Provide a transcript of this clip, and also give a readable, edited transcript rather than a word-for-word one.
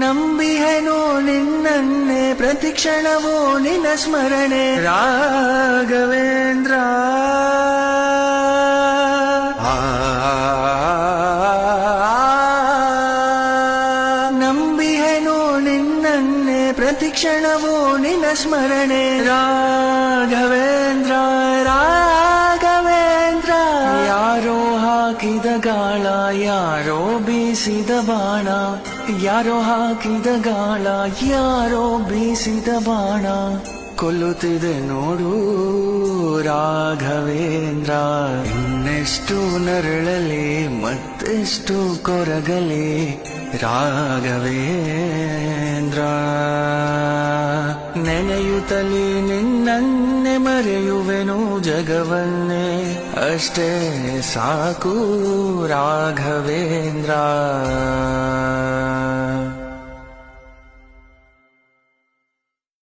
ನಂಬಿಹೆನೋ ನಿನ್ನನ್ನೇ ಪ್ರತಿಕ್ಷಣವೋ ನಿನ್ನ ಸ್ಮರಣೆ ರಾಘವೇಂದ್ರ ನಂಬಿಹೆನೋ ನಿನ್ನನ್ನೇ ಪ್ರತಿಕ್ಷಣವೋ ನಿನ್ನ ಸ್ಮರಣೆ ರಾಘವೇಂದ್ರ ರಾಘವೇಂದ್ರ ಯಾರೋ ಹಾಕಿದ ಗಾಳ ಯಾರೋ ಬೀಸಿದ ಬಾಣ ಯಾರೋ ಹಾಕಿದ ಗಾಳ ಯಾರೋ ಬೀಸಿದ ಬಾಣ ಕೊಲ್ಲುತ್ತಿದೆ ನೋಡು ರಾಘವೇಂದ್ರ ಇನ್ನೆಷ್ಟು ನರಳಲಿ ಮತ್ತೆಷ್ಟು ಕೊರಗಲಿ ರಾಘವೇಂದ್ರ ನೆನೆಯುತ್ತಲಿ ನಿನ್ನನ್ನೇ ಮರೆಯುವೆನು ಜಗವನ್ನೇ ಅಷ್ಟೇ ಸಾಕು ರಾಘವೇಂದ್ರ